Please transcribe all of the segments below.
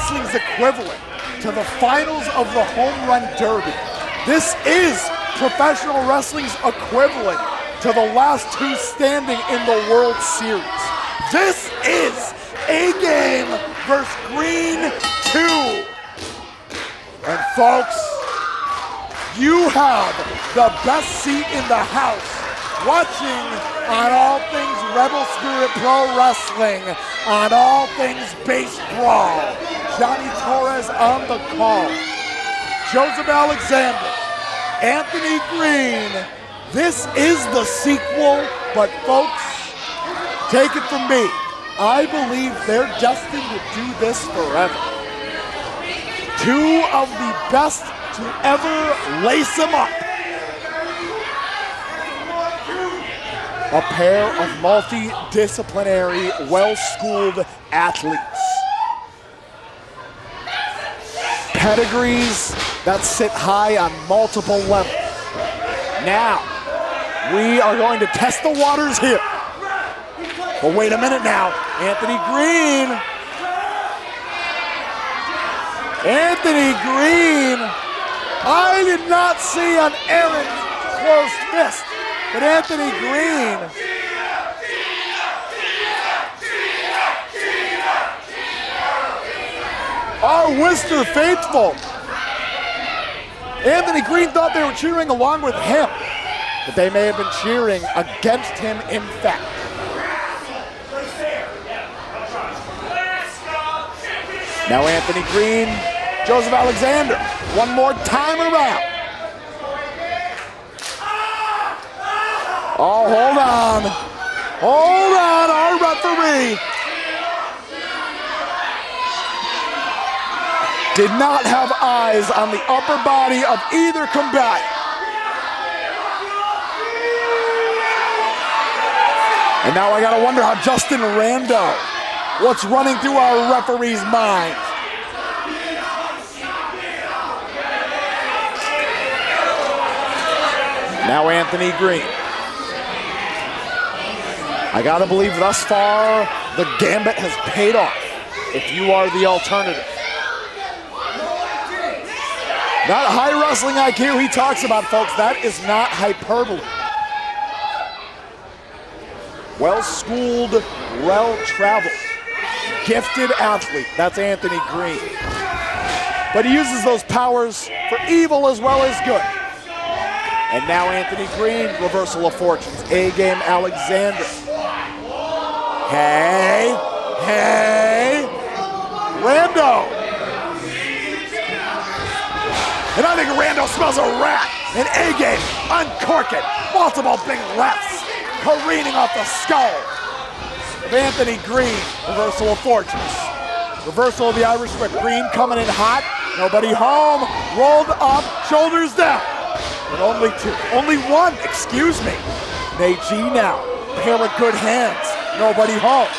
wrestling's equivalent to the finals of the Home Run Derby. This is professional wrestling's equivalent to the last two standing in the World Series. This is A-Game versus Greene 2. And folks, you have the best seat in the house watching on all things Rebel Spirit Pro Wrestling, on all things BASEBRAWL. Johnny Torres on the call. Joseph Alexander, Anthony Greene. This is the sequel, but folks, take it from me. I believe they're destined to do this forever. Two of the best to ever lace them up. A pair of multidisciplinary, well-schooled athletes. Pedigrees that sit high on multiple levels. Now, we are going to test the waters here. But wait a minute now, Anthony Greene. Anthony Greene, I did not see an errant closed fist, but Anthony Greene. Our Worcester faithful. Anthony Greene thought they were cheering along with him, but they may have been cheering against him in fact. Now Anthony Greene, Joseph Alexander, one more time around. Oh, hold on. Hold on, our referee did not have eyes on the upper body of either combatant. And now I gotta wonder how Justin Rando, what's running through our referee's mind. Now Anthony Greene. I gotta believe thus far the gambit has paid off if you are the alternative. That high wrestling IQ he talks about, folks, that is not hyperbole. Well-schooled, well-traveled, gifted athlete, that's Anthony Greene. But he uses those powers for evil as well as good. And now Anthony Greene, reversal of fortunes. A-Game Alexander. Hey, hey, Rando. And I think Rando smells a rat. And A-Game uncorking, multiple big lefts, careening off the skull of Anthony Greene. Reversal of fortunes. Reversal of the Irish whip. Greene coming in hot. Nobody home. Rolled up, shoulders down. But only two, only one, excuse me. Nate G now, pair of good hands, nobody home.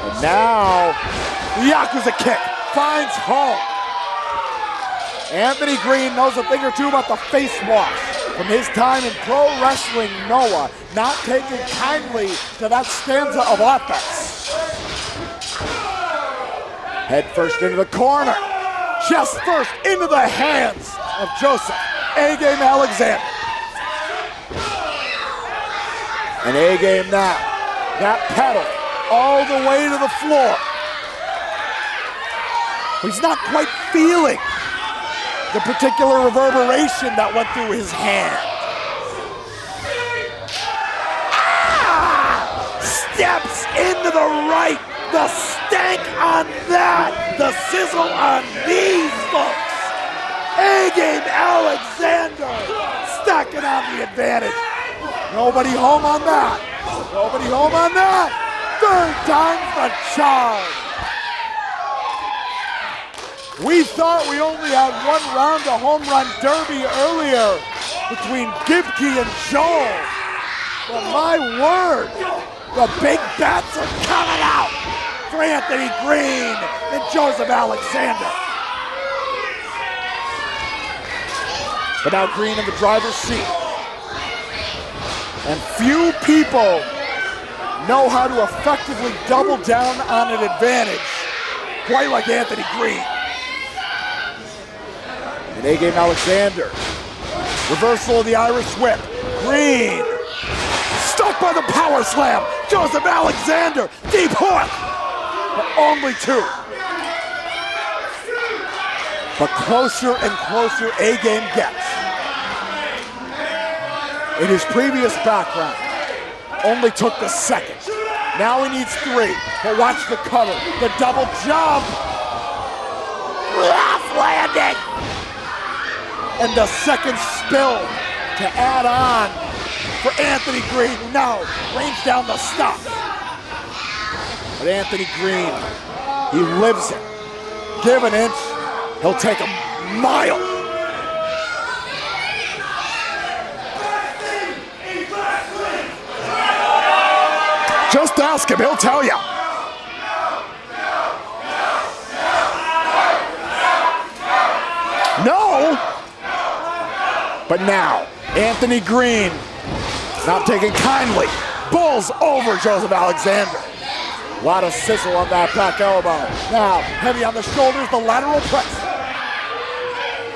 And now, the Yakuza kick finds home. Anthony Greene knows a thing or two about the face wash from his time in Pro Wrestling Noah, not taking kindly to that stanza of offense. Head first into the corner, chest first into the hands of Joseph A-Game Alexander. And A-Game now, that pedal all the way to the floor. He's not quite feeling the particular reverberation that went through his hand. Steps into the right, the stank on that, the sizzle on these folks. A-Game Alexander stacking on the advantage. Nobody home on that. Nobody home on that. Third time's the charm. We thought we only had one round of Home Run Derby earlier between Gibke and Joel. But my word, the big bats are coming out for Anthony Greene and Joseph Alexander. But now Greene in the driver's seat. And few people know how to effectively double down on an advantage quite like Anthony Greene. And A-Game Alexander. Reversal of the Irish whip. Greene. Stuck by the power slam. Joseph Alexander. Deep hook. But only 2. But closer and closer A-Game gets. In his previous background, only took the second. Now he needs 3. But watch the cover. The double jump. Rough landing. And the second spill to add on for Anthony Greene, who now rains down the stop. But Anthony Greene, he lives it. Give an inch, he'll take a mile. Just ask him, he'll tell you. No! But now, Anthony Greene, not taking kindly, bulls over Joseph Alexander. A lot of sizzle on that back elbow. Now, heavy on the shoulders, the lateral press.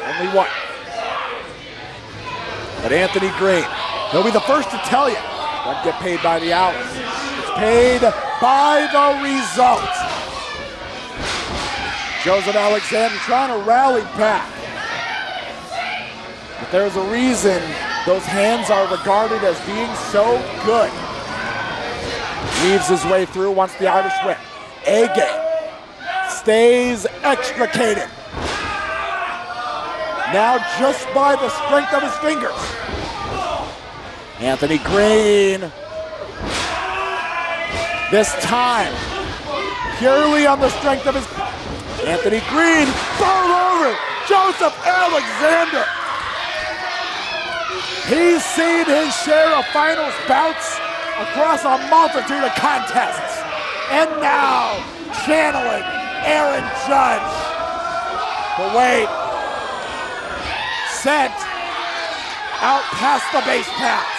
Only 1. But Anthony Greene, he'll be the first to tell you, doesn't get paid by the hours. It's paid by the result. Joseph Alexander trying to rally back. But there's a reason those hands are regarded as being so good. Weaves his way through, wants the Irish whip. A-Game stays extricated. Now just by the strength of his fingers. Anthony Greene. This time, purely on the strength of his... Anthony Greene, fall over Joseph Alexander. He's seen his share of finals bouts across a multitude of contests. And now, channeling Aaron Judge. But wait, sent out past the base paths.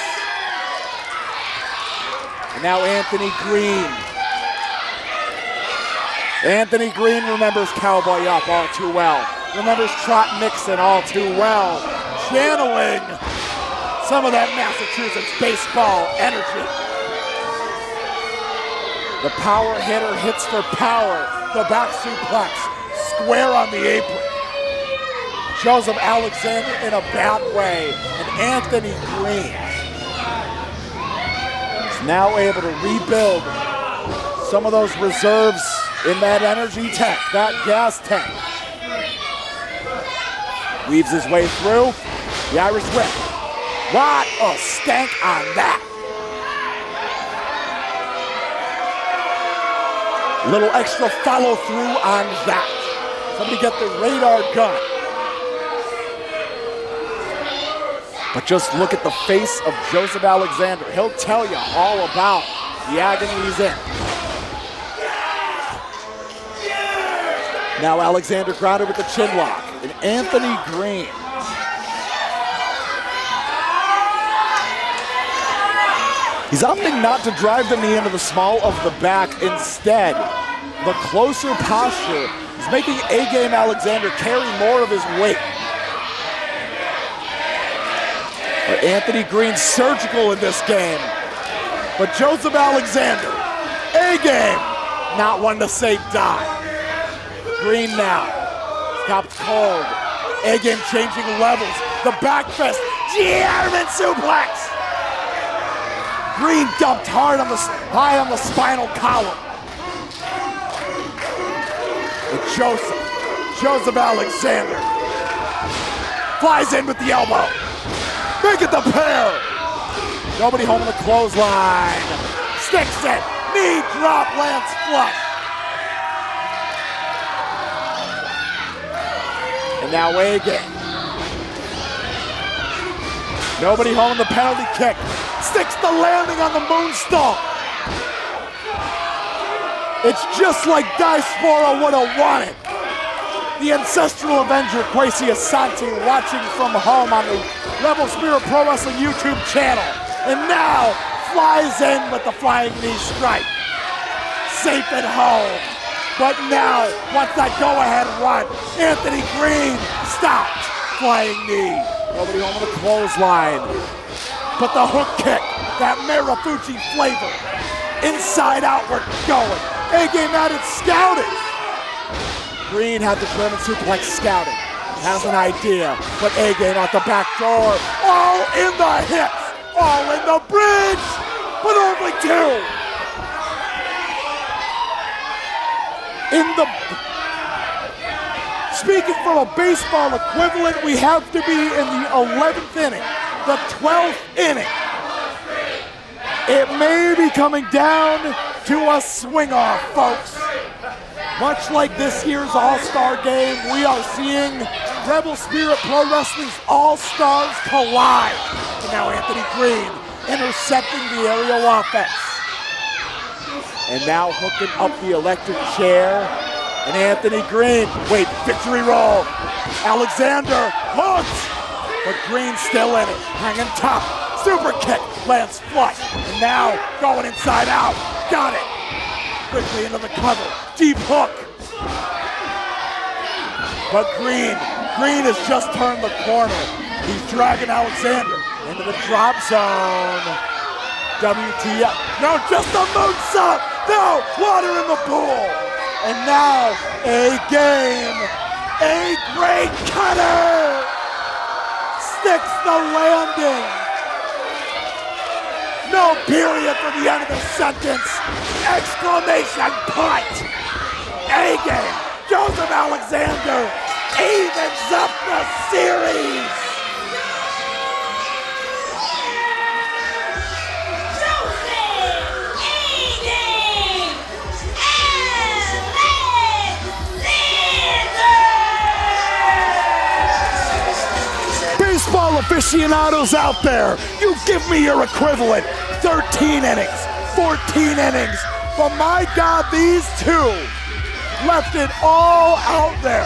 And now Anthony Greene. Anthony Greene remembers Cowboy Up all too well. Remembers Trot Nixon all too well. Channeling some of that Massachusetts baseball energy. The power hitter hits for power. The back suplex, square on the apron. Joseph Alexander in a bad way. And Anthony Greene is now able to rebuild some of those reserves in that energy tank, that gas tank. Weaves his way through. The Irish whip. What a stank on that. Little extra follow through on that. Somebody get the radar gun. But just look at the face of Joseph Alexander. He'll tell you all about the agony he's in. Now Alexander grounded with the chin lock. And Anthony Greene. He's opting not to drive the knee into the small of the back. Instead, the closer posture is making A-Game Alexander carry more of his weight. But Anthony Greene surgical in this game. But Joseph Alexander, A-Game, not one to say die. Greene now, stopped cold. A-Game changing levels. The back fist, German suplex. Greene dumped hard on high on the spinal column. And Joseph Alexander flies in with the elbow. Make it the pair. Nobody home in the clothesline. Sticks it. Knee drop lands flush. And now A-Game. Nobody home in the penalty kick. Sticks the landing on the moonsault. It's just like Diaspora would have wanted. The ancestral Avenger Kwesi Asante watching from home on the Rebel Spirit Pro Wrestling YouTube channel. And now flies in with the flying knee strike. Safe at home. But now, wants that go-ahead run. Anthony Greene stopped. Flying knee. Nobody home with a clothesline. But the hook kick, that Marafuji flavor. Inside outward going. A-game had it scouted. Greene had the German suplex scouted. Has an idea, but A-game out the back door. All in the hips. All in the bridge. But only two. Speaking from a baseball equivalent, we have to be in the 11th inning, the 12th inning. It may be coming down to a swing-off, folks. Much like this year's All-Star Game, we are seeing Rebel Spirit Pro Wrestling's All-Stars collide. And now Anthony Greene intercepting the aerial offense. And now hooking up the electric chair. And Anthony Greene, wait, victory roll. Alexander hooks, but Greene's still in it, hanging top. Super kick, lands flush. And now going inside out, got it. Quickly into the cover, deep hook. But Greene has just turned the corner. He's dragging Alexander into the drop zone. WTF, no, just a moonsault. No, water in the pool. And now, A-game, a great cutter, sticks the landing. No period for the end of the sentence, exclamation point. A-game, Joseph Alexander evens up the series. Baseball aficionados out there, you give me your equivalent. 13 innings, 14 innings, but my God, these two left it all out there.